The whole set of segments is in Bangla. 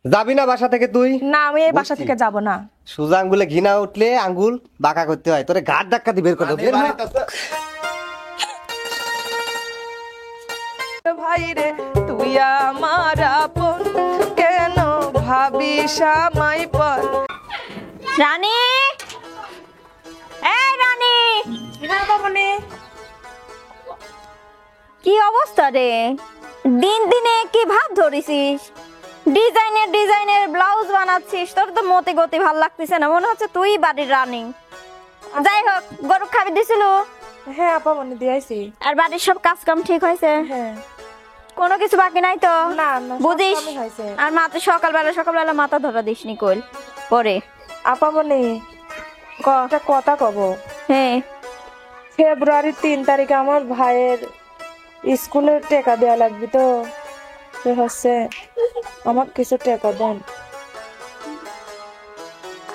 যাবি না বাসা থেকে তুই? না আমি এই বাসা থেকে যাব না। সোজা আঙ্গুলে ঘিনা উঠলে আঙ্গুল বাঁকা করতে হয়, তোরে ঘাট ধাক্কা দিয়ে বের করে দেবো। বের হ। ভাই রে তুই আমার আপন, কেন ভাবিস আমায় পর। রানী, এই রানী, হ্যাঁ বাবানে। কি অবস্থা রে? দিন দিনে কি ভাব ধরিছিস? ডিজাইনের ডিজাইনের ব্লাউজ বানাচ্ছিস, তোর তো মতে গতি ভাল লাগতেছে না, মনে হচ্ছে তুই বাড়ির রানী। যাই হোক, গরু খাবি দিছিল? হ্যাঁ আপা মনে দিয়েছি। আর বাড়ির সব কাজ কাম ঠিক হয়েছে? হ্যাঁ। কোনো কিছু বাকি নাই তো? না না বুঝিস? সব কামই হয়েছে। আর মাথা সকালবেলা মাথা ধরা দিসনি কইল পরে। আপা মনে একটা কথা কব। হ্যাঁ, ফেব্রুয়ারির 3 তারিখে আমার ভাইয়ের স্কুলের টাকা দেওয়া লাগবে, তো সে হচ্ছে আমার কিছু টাকা দেন।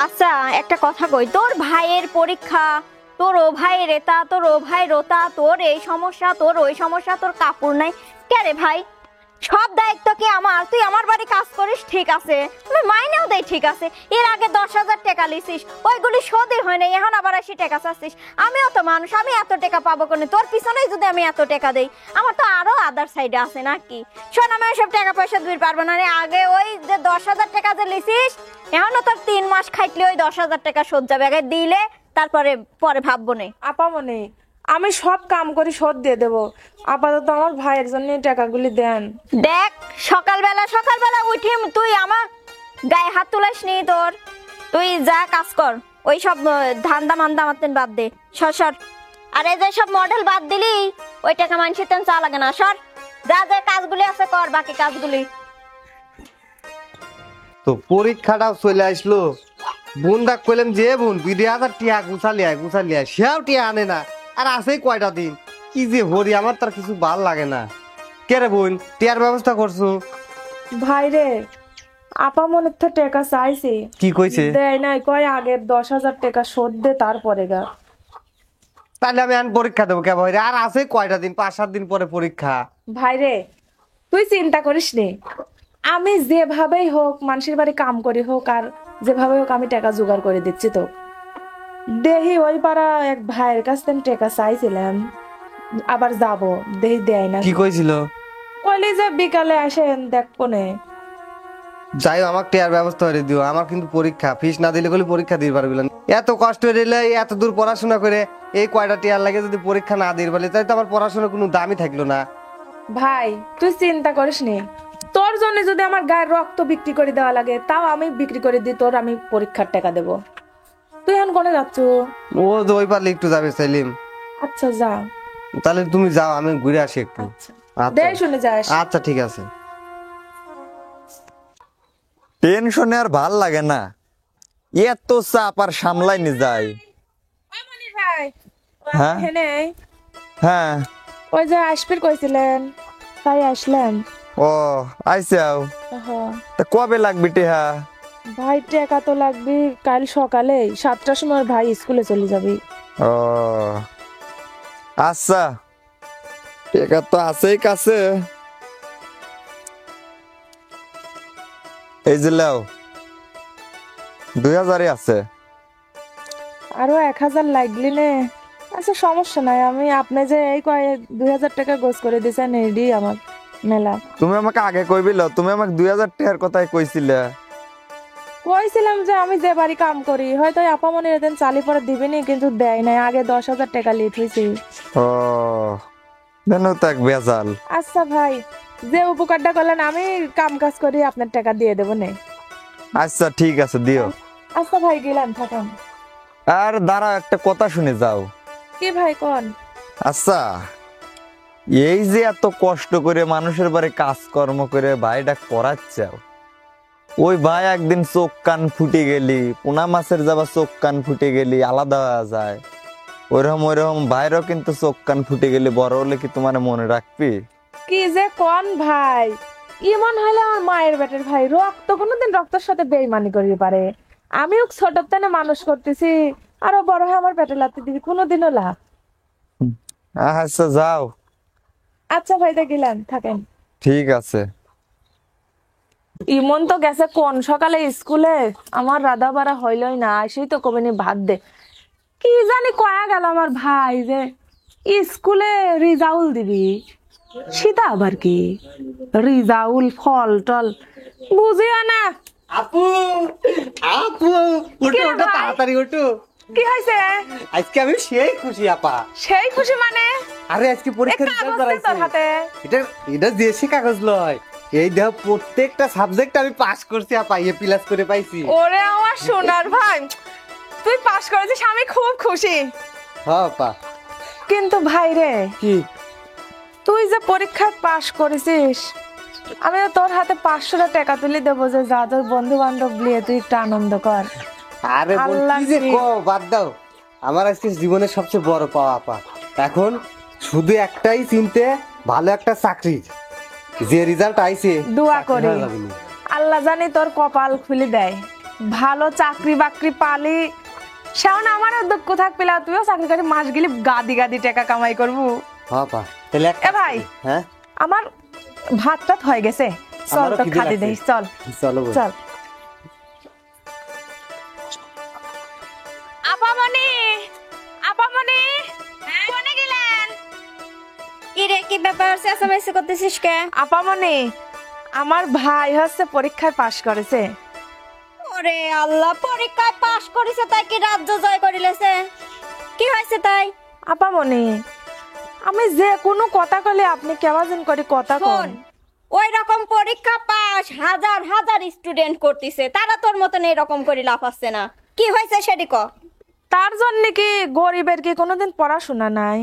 আচ্ছা একটা কথা কই, তোর ভাইয়ের পরীক্ষা, তোর ও ভাইয়ের এটা, তোর ও ভাইয়ের ওটা, তোর এই সমস্যা, তোর ওই সমস্যা, তোর কাপড় নাই কে রে ভাই? সব দায়িত্ব কি আমার? তুই আমার বাড়ি কাজ করিস ঠিক আছে, আমি মাইনেও দেই ঠিক আছে। এর আগে 10,000 টাকা লিছিস, ওইগুলি শোধই হয় না, এখন আবার আসি টাকা চাচ্ছিস। আমিও তো মানুষ, আমি এত টাকা পাবো কোনে? তোর পিছনেই যদি আমি এত টাকা দেই, আমার তো আরো আদার সাইডে আছে নাকি? শোন, আমি ওইসব টাকা পয়সা দিতে পারবো না রে। আগে ওই যে 10,000 টাকা যে লিছিস, এখনো তোর 3 মাস খাইলে ওই 10,000 টাকা শোধ যাবে। আগে দিলে তারপরে পরে ভাববো না। আপা মনে আমি সব কাম করি শোধ দিয়ে দেবো, আপাতত আমার ভাইয়ের জন্য টাকাগুলি দেন। দেখ, সকালবেলা উঠি তুই আমার গায়ে হাত তুলাস নি। তোর তুই যা কাজ কর, ওই সব ধান্দা মান্দা মারতেন বাদ দে, সর সর। আর এই যে সব মডেল বাদ দিলি, ওই টাকা মানুষের তেন চা লাগে না, সর। যা যা কাজগুলি আছে কর, বাকি কাজগুলি। তো পরীক্ষাটাও চলে আসলো, বোন ডাক কইলাম যে বোন 2,000 টিয়া গুছালিয়া সেও টিয়া আনে না। আর আছে কয়টা দিন কি যে হরি, আমার তার কিছু ভাল লাগে না। কে রে বোন, টিয়ার ব্যবস্থা করছো? ভাই রে আপা মনে তো টাকা চাইছি, কি কইছে? দেয় নাই, কয় আগের 10,000 টাকা শোধ দে তারপরে গা। তাহলে আমি আন পরীক্ষা দেবো কে ভাই? আর আছে কয়টা দিন, 5-7 দিন পরে পরীক্ষা। ভাই রে তুই চিন্তা করিস নে, আমি যেভাবেই হোক মানুষের বাড়ি কাম করি হোক আর যেভাবে হোক আমি টাকা জোগাড় করে দিচ্ছি। তো দেহি ওই পাড়া এক ভাইয়ের কাছ থেকে টাকা চাইছিলাম, আবার যাব, দেহি দেয় না। কি কইছিল? কইলি যে বিকালে আসেন দেখবো নে। যাই হোক, আমার টিয়ার ব্যবস্থা করে দিও, আমার কিন্তু পরীক্ষা, ফিস না দিলে কইলে পরীক্ষা দিতে পারবি না। এত কষ্ট দিলে, এত দূর পড়াশোনা করে এই কয়টা টিয়ার লাগে যদি পরীক্ষা না দিতে পারলে, তাই তো আমার পড়াশোনার কোনো দামই থাকলো না। ভাই তুই চিন্তা করিস নি, তোর জন্য যদি আমার গায়ের রক্ত বিক্রি করে দেওয়া লাগে তাও আমি বিক্রি করে দিই, তোর আমি পরীক্ষার টাকা দেবো। তুই এখন কোনে যাচ্ছ? ও তো ওই পারলে একটু যাবে সেলিম। আচ্ছা যা। তাহলে তুমি যাও, আমি ঘুরে আসি একটু। আচ্ছা আচ্ছা। দেখ শুনে যাস। আচ্ছা ঠিক আছে। টেনশনে আর ভাল লাগে না, এত চাপ আর সামলাই নি যায়। ভাই হ্যাঁ এখানে হ্যাঁ, ওই যে আসবির কইছিলেন, তাই আসলাম। ও আইসাও, হ্যাঁ। তা কবে লাগবে টেহা? ভাই টাকা তো লাগবে কাল সকালে 7টার সময়, ভাই স্কুলে চলে যাবি। ও আচ্ছা, টেকা তো আছেই কাছে, এই যে লাও 2,000 আছে। আরো 1,000 লাগলি নে। আচ্ছা সমস্যা নাই, আমি আপনি যে এই 2,000 টাকা গোছ করে দিয়েছেন এডি আমার মেলা। তুমি আমাকে আগে কইবিল, তুমি আমাকে 2,000 টাকার কথাই কইছিলে। কইছিলাম যে আমি যে বাড়ি কাম করি হয়তো আপা মনে এদিন চালি পরে দিবেনি, কিন্তু দেয় নাই, আগে 10,000 টাকা লিট হয়েছে। ও দেন তাক বেজাল। আচ্ছা ভাই, যে উপকারটা করলেন আমি কাম কাজ করি আপনার টাকা দিয়ে দেবো নে। আচ্ছা ঠিক আছে দিও। আচ্ছা ভাই গেলাম, থাকেন। আর দাঁড়াও, একটা কথা শুনে যাও। কি ভাই কোন? আচ্ছা, এই যে এত কষ্ট করে মানুষের বাড়ি কাজকর্ম করে ভাইটা করাচ্ছাও, ওই ভাই একদিন চোখ কান ফুটে গেলি, পোনা মাছের যাবা চোখ কান ফুটে গেলি আলাদা হওয়া যায়। ওইরকম ভাইরও কিন্তু চোখ কান ফুটে গেলি বড় হলে কি তোমার মনে রাখবি? কি যে কোন ভাই, ইমন হলে আমার মায়ের বেটের ভাই, রক্ত কোনোদিন রক্তের সাথে বেইমানি করিতে পারে? আমিও ছোট থেকে মানুষ করতেছি, আরো বড় হয়ে আমার পেটে লাথি দিবি কোনোদিনও লা? আচ্ছা যাও। আচ্ছা ভাই গেলাম, থাকেন। ঠিক আছে। ইমন তো গেছে কোন সকালে স্কুলে, আমার রাধা বাড়া হইলই না, আসেই তো কবে নি ভাত দে। কি জানি কয়া গেল আমার ভাই যে স্কুলে রিজাউল দিবি, সীতা আবার কি রিজাউল ফল টল বুঝিও না। আপু আপু ওঠো কে ওঠো ভাই? তাড়াতাড়ি ওঠো। কি হয়েছে? আজকে আমি সেই খুশি আপা। সেই খুশি মানে আরে আজকে এক পরীক্ষার কাগজ রেজাল্ট দে তোর বেরাইছে। হাতে। এটা এটা দেশি কাগজ লয়, এই দেখ প্রত্যেকটা সাবজেক্ট আমি পাস করছি আপা, এ প্লাস করে পাইছি। ওরে আমার সোনার ভাই, তুই পাশ করেছিস, আমি খুব খুশি। হ্যাঁ আপা। কিন্তু ভাই রে, কি? তুই যে পরীক্ষায় পাশ করেছিস, আমি তো তোর হাতে 500 টাকা তুলে দেবো যে যা তোর বন্ধু বান্ধব নিয়ে তুই একটু আনন্দ কর। আরে বোন, আল্লাহ কি যে কি। কো, বাদ দাও। আমার আজকে জীবনের সবচেয়ে বড় পাওয়া আপা। এখন শুধু একটাই চিনতে, ভালো একটা চাকরি, যে রেজাল্ট আইছে দোয়া চাকরি করি হয়ে যাবে না। আল্লাহ জানি তোর কপাল খুলে দেয়, ভালো চাকরি বাকরি পালি। শাওন আমারও দুঃখ থাকবে না, তুইও চাকরি করে মাস গেলি গাদি গাদি টাকা কামাই করবো। হ্যাঁ আপা, তাহলে এক এ ভাই, হ্যাঁ আমার ভাত টাত হয়ে গেছে, চল আমারও তো খিদে খাদি লাগছে। দেই, চল চলো বোন। চল। আপামনি, আপামনি, কোনে গেলেন? কি রে, কি ব্যাপার চেঁচামেচি করতেছিস কে? আপামনি, আমার ভাই হচ্ছে পরীক্ষায় পাশ করেছে। ওরে আল্লাহ, পরীক্ষায় পাশ করেছে তাই কি রাজ্য জয় করিলেছে? কি হয়েছে তাই? আপামনি, আমি যে কোনো কথা কইলে আপনি কেমন করে কথা শোন, কোন? ওই রকম পরীক্ষা পাস হাজার হাজার স্টুডেন্ট করতেছে, তারা তোর মতন এরকম করে লাফাচ্ছে না। কি হয়েছে সেটি ক। তার জন্য কি গরিবের কি কোনোদিন পড়াশোনা নাই?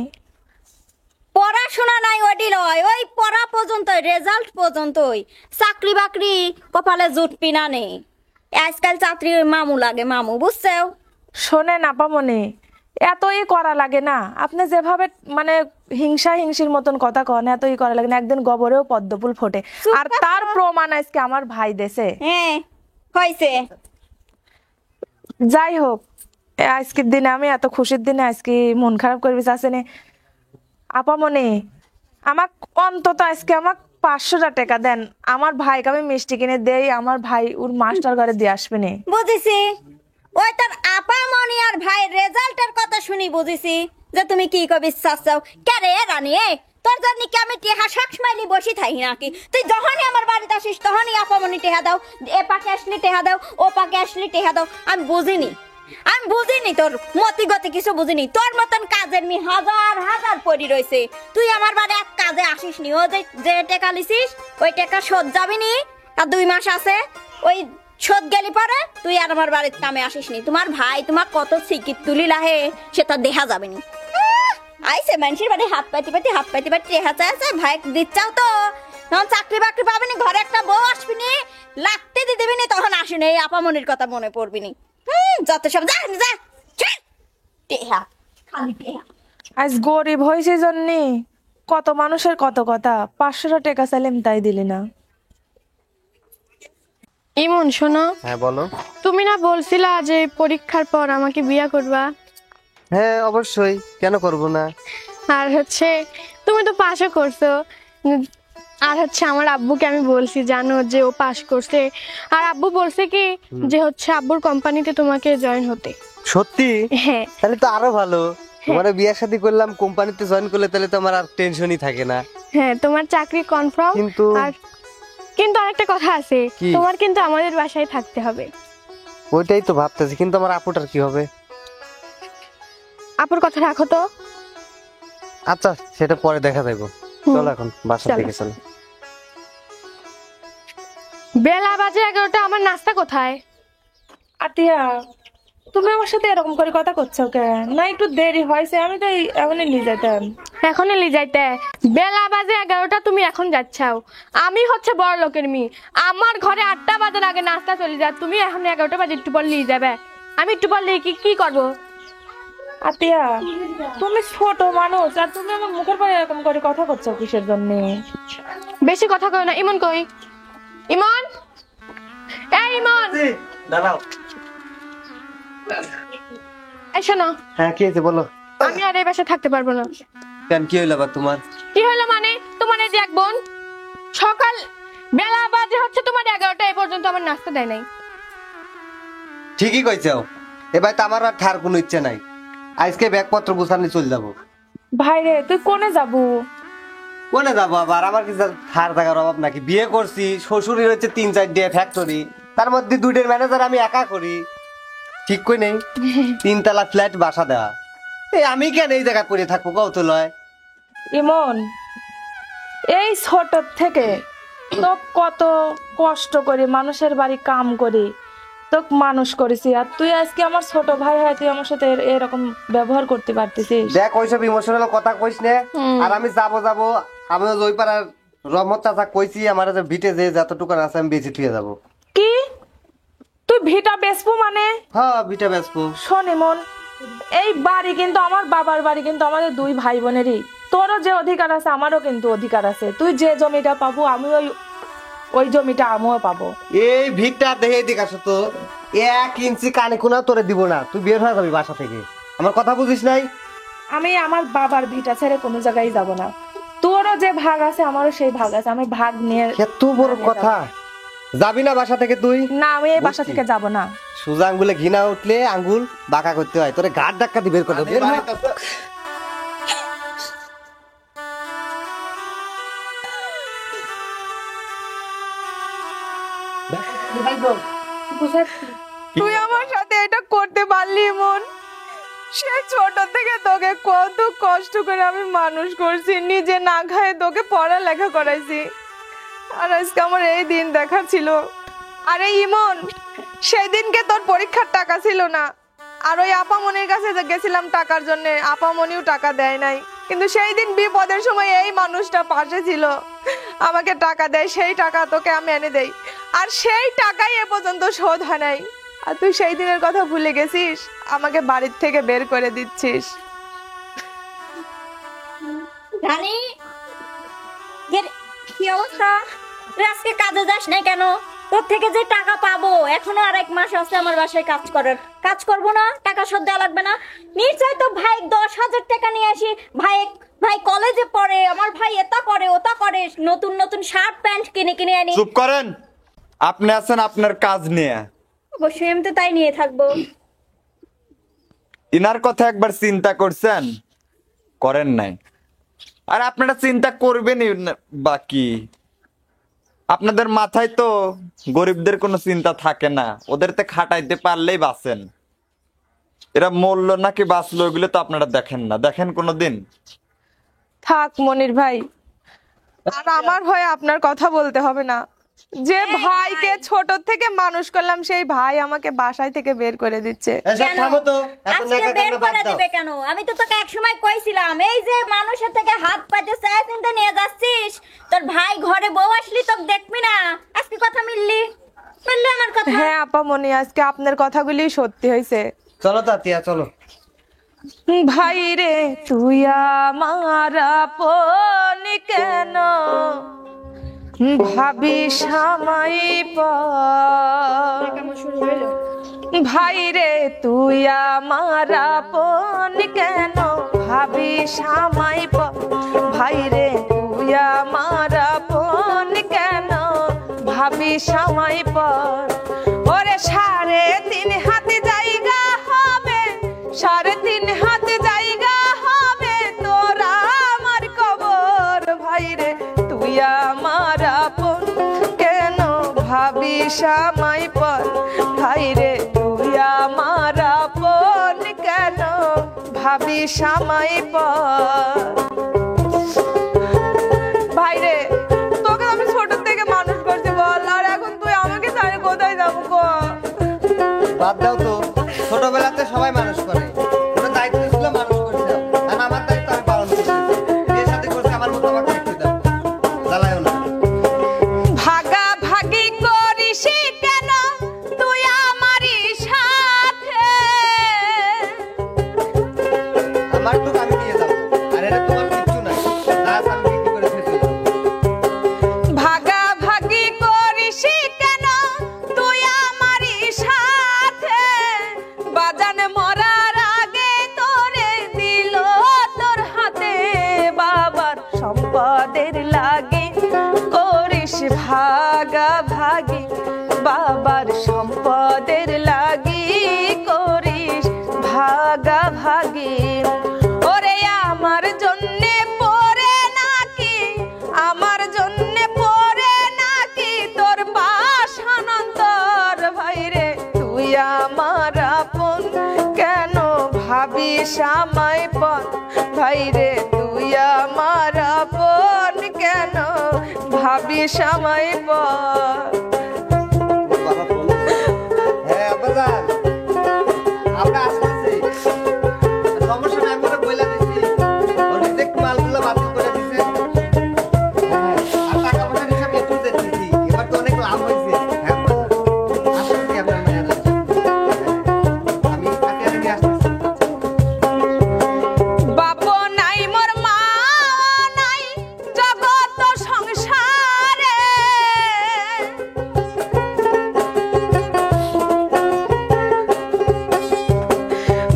পড়াশোনা নাই ওডি লয়, ওই পড়া পর্যন্ত, রেজাল্ট পর্যন্তই। চাকরি বাকরি কপালে জুটপি না নেই। আজকাল চাকরি মামু লাগে, মামু, বুঝছো? শোনেন আপামনি, এতই করা লাগে না। আপনি যেভাবে মানে হিংসা হিংসির মতন কথা কন, এতই করা লাগে না। একদিন গোবরেও পদ্মফুল ফোটে, আর তার প্রমাণ আজকে আমার ভাই দেশে। হ্যাঁ হয়েছে। যাই হোক, আজকের দিনে আমি এত খুশির দিনে আজকে মন খারাপ করবি চাষে আপামনি, আমার অন্তত আজকে আমার 500 টাকা দেন, আমার ভাইকে আমি মিষ্টি কিনে দেই, আমার ভাই ওর মাস্টার ঘরে দিয়ে আসবে নে। বুঝেছি, ওই তোর আপা মনি আর ভাই রেজাল্টের কথা শুনি বুঝেছি যে তুমি কি কবি চাচ্ছাও। কে রে রানী, তোর জন্য কি আমি টেহা সবসময় বসে থাকি নাকি? তুই যখনই আমার বাড়িতে আসিস তখনই আপা মনি টেহা দাও, এ পাকে আসলি টেহা দাও, ও পাকে আসলি টেহা দাও। আমি বুঝিনি তোর মতি গতি কিছু বুঝিনি। তোর মতন কাজের মেয়ে হাজার হাজার পড়ি রয়েছে, তুই আমার বাড়ি এক কাজে আসিস নি। ও যে টেকা লিছিস ওই টেকা শোধ যাবি নি, আর 2 মাস আছে, ওই শোধ গেলি পরে তুই আর আমার বাড়ির কামে আসিস নি। তোমার ভাই তোমার কত সিকিট তুলি লাহে সেটা দেখা যাবে নি। আইসে মানুষের বাড়ি হাত পাতি টেহা চাইছে, ভাই দিচ্ছাও তো। তখন চাকরি বাকরি পাবি নি, ঘরে একটা বউ আসবি নি, লাগতে দিয়ে দিবি নি, তখন আসিনি। এই আপামনির কথা মনে পড়বি নি। যত সব যা যা, ছি! টেহা, খালি টেহা। আজ গরিব হয়েছে জন্য কত মানুষের কত কথা, 500 টাকা চাইলাম তাই দিলি না। ইমন শোনো, হ্যাঁ বলো। তুমি না বলছিলা যে পরীক্ষার পর আমাকে বিয়ে করবা? হ্যাঁ অবশ্যই, কেন করব না। আর হচ্ছে তুমি তো পাশও করছো, আর হচ্ছে আমার আব্বুকে আমি বলছি জানো যে ও পাশ করছে, আর আব্বু বলছে কি যে হচ্ছে আব্বুর কোম্পানিতে তোমাকে জয়েন হতে। সত্যি? হ্যাঁ তাহলে তো আরো ভালো। তোমার বিয়ে শাদী করলাম, কোম্পানিতে জয়েন করলে তাহলে তো আমার আর টেনশনই থাকে না। হ্যাঁ, তোমার চাকরি কনফার্ম। কিন্তু- আর কিন্তু আরেকটা কথা আছে, কি? তোমার কিন্তু আমাদের বাসায় থাকতে হবে। ওইটাই তো ভাবতেছি, কিন্তু আমার আপুটার কি হবে? আপুর কথা রাখো তো। আচ্ছা সেটা পরে দেখা যাইবো। চলো এখন বাসা চলো। থেকে চলো। বেলা বাজে 11টা, আমার নাস্তা কোথায়? আতিয়া, তুমি আমার সাথে এরকম করে কথা করছো কেন? না একটু দেরি হয়েছে, আমি তো এখনই নিয়ে যেতাম। এখন এলি যাইতে বেলা বাজে 11টা, তুমি এখন যাচ্ছাও। আমি হচ্ছে বড় লোকের মেয়ে, আমার ঘরে 8টা বাজার আগে নাস্তা চলে যায়, তুমি এখন 11টা বাজে একটু পর নিয়ে যাবে। আমি একটু পর নিয়ে কি করবো? আতিয়া, তুমি ছোট মানুষ, আর তুমি আমার মুখের পরে এরকম করে কথা করছো কিসের জন্য? বেশি কথা কই না। ইমন কই? ইমন, এই ইমন, দাঁড়াও। এই শোনো, হ্যাঁ কি হয়েছে বলো। আমি আর এই বাসায় থাকতে পারবো না। কেন, কি হইলো আবার তোমার? কি হলো মানে? তোমার এই যে এক বোন সকাল বেলা বাজে হচ্ছে তোমার 11টা, এই পর্যন্ত আমার নাস্তা দেয় নাই। ঠিকই কইছো, এবার তো আমার আর ঠার কোনো ইচ্ছে নাই। আজকে ব্যাগপত্র গুছানি চলে যাবো। ভাই রে তুই কোনে যাবো? কোনে যাবো আবার? আমার কি ঠার থাকার অভাব নাকি? বিয়ে করছি, শ্বশুরের হচ্ছে 3-4 ফ্যাক্টরি, তার মধ্যে 2টার ম্যানেজার আমি একা করি। ঠিক কই নেই? 3 তলা ফ্ল্যাট বাসা দেওয়া। এই আমি কেন এই জায়গায় পড়ে থাকবো কত লয়? ইমন, এই ছোট থেকে তো কত কষ্ট করে মানুষের বাড়ি কাম করি তোকে মানুষ করেছি, আর তুই আজকে আমার ছোট ভাই হয় তুই আমার সাথে এরকম ব্যবহার করতে পারতেছিস? দেখ ওইসব ইমোশনাল কথা কইস না। আর আমি যাবো আমি ওই পাড়ার রহমত চাচা কইছি আমার যে ভিটে যে যতটুকু আছে আমি বেঁচে থুয়ে যাবো। কি তুই ভিটা বেচবো মানে? হ্যাঁ ভিটে বেচবো। শোন ইমন, এই বাড়ি কিন্তু আমার বাবার বাড়ি, কিন্তু আমাদের 2 ভাই বোনেরই। তোরও যে অধিকার আছে আমারও কিন্তু অধিকার আছে। তুই যে জমিটা পাবো আমি ওই জমিটা আমিও পাবো। এই ভিটটা দেখে দিক আসো তো, 1 ইঞ্চি কানে কোনা তোরে দিব না। তুই বের হয়ে যাবি বাসা থেকে, আমার কথা বুঝিস নাই? আমি আমার বাবার ভিটা ছেড়ে কোনো জায়গায় যাব না। তোরও যে ভাগ আছে আমারও সেই ভাগ আছে, আমি ভাগ নিয়ে। এত বড় কথা, যাবি না বাসা থেকে তুই? না, আমি এই বাসা থেকে যাব না। সোজা আঙ্গুলে ঘৃণা উঠলে আঙ্গুল বাঁকা করতে হয়। তোরে ঘাট ধাক্কা দিয়ে বের করে দেব। বের হ। তুই আমার সাথে এটা করতে পারলি মন? সে ছোট থেকে তোকে কত কষ্ট করে আমি মানুষ করছি, নিজে না খায় তোকে পড়ালেখা করাইছি, আর আজকে আমার এই দিন দেখার ছিল। আরে ইমন, সেই দিনকে তোর পরীক্ষার টাকা ছিল না, আর ওই আপামনির কাছে গেছিলাম টাকার জন্য, আপামনিও টাকা দেয় নাই, কিন্তু সেই দিন বিপদের সময় এই মানুষটা পাশে ছিল, আমাকে টাকা দেয়, সেই টাকা তোকে আমি এনে দেই, আর সেই টাকাই এ পর্যন্ত শোধ হয় নাই। আর তুই সেই দিনের কথা ভুলে গেছিস, আমাকে বাড়ির থেকে বের করে দিচ্ছিস। রানী, কি অবস্থা? তুই আজকে কাজে যাস না কেন? তোর থেকে যে টাকা পাবো, এখনো আর 1 মাস আছে আমার বাসায় কাজ করার। কাজ করবো না, টাকা শোধ দেওয়া লাগবে না? নিশ্চয় তো ভাই 10,000 টাকা নিয়ে আসি। ভাই কলেজে পড়ে, আমার ভাই এটা করে ওটা করে, নতুন নতুন শার্ট প্যান্ট কিনে আনি। চুপ করেন, আপনি আছেন আপনার কাজ নিয়ে। অবশ্যই আমি তো তাই নিয়ে থাকবো। ইনার কথা একবার চিন্তা করছেন? করেন নাই। আর আপনারা চিন্তা করবেনই বাকি, আপনাদের মাথায় তো গরিবদের কোনো চিন্তা থাকে না, ওদেরতে খাটাইতে পারলেই বাঁচেন। এরা মরল নাকি বাঁচলো ওইগুলো তো আপনারা দেখেন না, দেখেন কোনোদিন? থাক মনির ভাই, আর আমার ভয়ে আপনার কথা বলতে হবে না। যে ভাইকে ছোট থেকে মানুষ করলাম, সেই ভাই আমাকে বাসায় থেকে বের করে দিচ্ছে। এসব থামো তো, এত আজকে নেকা বের কান্না বাদ করে দাও। দিবে কেন? আমি তো তোকে একসময় কইছিলাম, এই যে মানুষের থেকে হাত পাইতে চায় চিন্তা নিয়ে যাচ্ছিস, তোর ভাই ঘরে বউ আসলি তোকে দেখবি না। আজকে কথা মিললি আমার কথা। হ্যাঁ আপা মনি, আজকে আপনার কথাগুলি সত্যি হয়েছে। চলো তাতিয়া চলো। ভাই রে তুই আমার আপন কেন, ভাবিস আমায় পর। ভাই রে তুই আমার আপন কেন, ভাবিস আমায় পর। ভাই রে তুই আমার আপন কেন, ভাবিস আমায় পর। ওরে 3.5 হাত জায়গা হবে, 3.5 হাত জায়গা হবে তোরা আমার কবর। ভাই রে তুই আমার আপন কেন, ভাবিস আমায় পর। ভাই রে তুই আমার আপন কেন, ভাবিস আমায় পর। ভাই রে তোকে আমি ছোট থেকে মানুষ করছি বল, আর এখন তুই আমাকে ছাড়ে কোথায় যাবো গো? বাদ দাও তো, ছোটবেলাতে সবাই মানুষ করে, ওটা দায়িত্ব ছিল মানুষ করে দাও। আর আমার দায়িত্ব আমি পালন করছি, এর সাথে করছি আমার মতো আমাকে দেখতে দাও, জ্বালায়ও না। ভাগাভাগি করিস কেন তুই আমারই সাথে? আমার টুক আমি নিয়ে যাবো, আর এটা তোমার কিচ্ছু নাই, লাশ আমি বিক্রি করে শেষ হয়ে যাবো। ভাগাভাগি করিস কেন তুই আমারই সাথে? বাজান মরা ভাগি বাবার সম্পদের লাগি করিস ভাগা ভাগি ওরে আমার জন্যে পড়ে নাকি আমার জন্যে পড়ে নাকি তোর পাশানন্তর ভাইরে তুই আমার আপন কেন ভাবিস আমায় পর ভাইরে তুই আমার আপন কেন ভাবিস আমায় পর হ্যাঁ আব্বাজান আমরা আসতেছি সমস্যা নাই আমরা বইলা দিছি ওর রিজেক্ট মালগুলো বাতিল করে দিছে হ্যাঁ আর টাকা পয়সা হিসাব একটু দিতেছি এবার তো অনেক লাভ হয়েছে হ্যাঁ আব্বাজান আসতেছি আপনার মেয়ের আমি তাকে নিয়ে আসতেছি বাপও নাই মোর মা নাই জগত সংসারে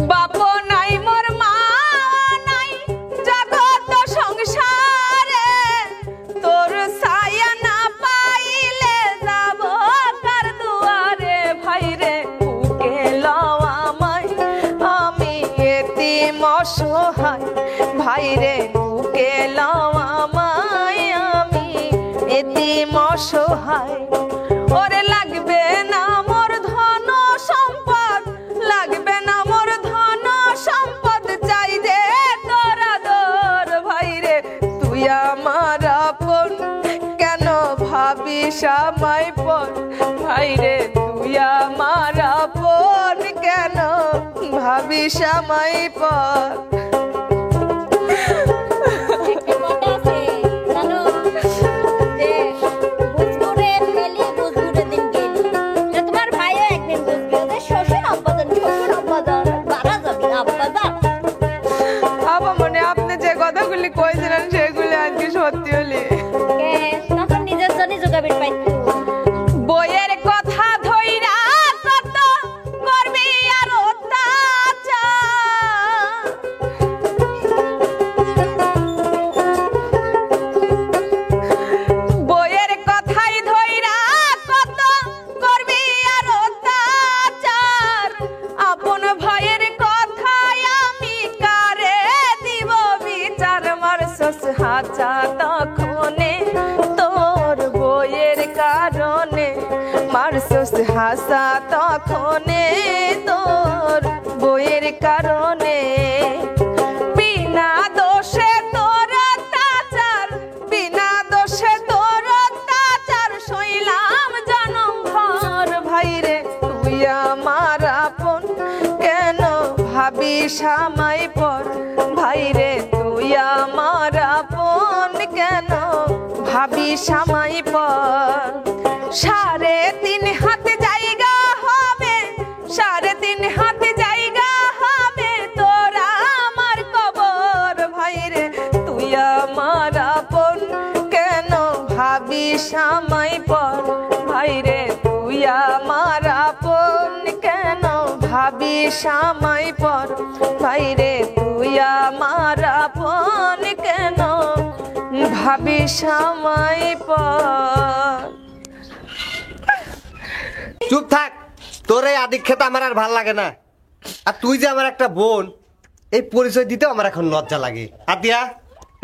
বাপও নাই মোর মা নাই জগত সংসারে তোর ছায়া না পাইলে যাব কার দুয়ারে ভাইরে বুকে লও আমায় আমি এতিম অসহায় ভাইরে বুকে লও আমায় আমি এতিম অসহায় ওরে লাগবে না মোর ধন সম্পদ লাগবে না মোর ধন সম্পদ চাই যে তোর আদর ভাইরে তুই আমার আপন কেন ভাবিস আমায় পর ভাইরে তুই আমার আপন কেন ভাবিস আমায় পর একটা কথা আছে জানো যে বুঝগুড়ে খেলি বুঝগুড়ে দিন গেলি যে তোমার ভাইও একদিন বুঝবে যে শ্বশুর আব্বাজান বাড়া যাবে আব্বাজান আবার মনে আপনি যে কথাগুলি কইছিলেন সেগুলি আজকে সত্যি হলি কে তখন নিজের জন্য যোগাবির পাইতো বইয়ের কথা ধইরা কত করবি আর অত্যাচার বইয়ের কথাই ধইরা কত করবি আর অত্যাচার আপন ভাইয়ের কথাই আমি কারে দিব বিচার মারছস হাচা তখনে তোর বইয়ের কারণে মারছস হাসা তখনে তোর বইয়ের কারণে বিনা দোষে তোর অত্যাচার বিনা দোষে তোর অত্যাচার সইলাম জনম ভর ভাইরে তুই আমার আপন কেন ভাবিস আমায় পর ভাইরে তুই আমার আপন কেন ভাবিস আমায় পর 3.5 হাত জায়গা হবে 3.5 হাত জায়গা হবে তোরা আমার কবর ভাইরে তুই আমার আপন কেন ভাবিস আমায় পর ভাইরে তুই আমার আপন কেন ভাবিস আমায় পর ভাইরে তুই আমার আপন কেন ভাবিস আমায় পর চুপ থাক তোর এই আদিক্ষেতা আমার আর ভাল লাগে না আর তুই যে আমার একটা বোন এই পরিচয় দিতেও আমার এখন লজ্জা লাগে আতিয়া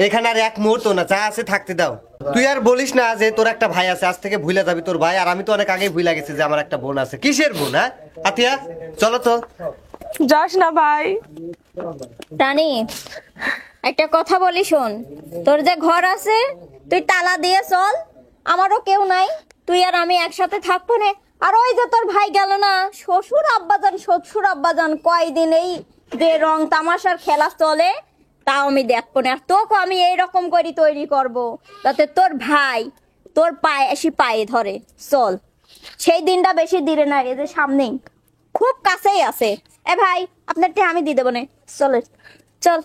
এখানে আর এক মুহূর্ত না যা আছে থাকতে দাও তুই আর বলিস না যে তোর একটা ভাই আছে আজ থেকে ভুলে যাবি তোর ভাই আর আমি তো অনেক আগেই ভুলে গেছি যে আমার একটা বোন আছে কিসের বোন হ্যাঁ আতিয়া চলো তো যাস না ভাই রানী একটা কথা বলি শোন তোর যে ঘর আছে তুই তালা দিয়ে চল আমারও কেউ নাই তুই আর আমি একসাথে থাকবো না আর ওই যে তোর ভাই গেল না শ্বশুর আব্বাজান কয়দিন এই যে রং তামাশার খেলা চলে তাও আমি দেখবো না আর তোকে আমি এইরকম করে তৈরি করব যাতে তোর ভাই তোর পায়ে এসে পায়ে ধরে চল সেই দিনটা বেশি দূরে না এই যে সামনেই খুব কাছেই আছে এ ভাই আপনারটা আমি দিয়ে দেবো না চল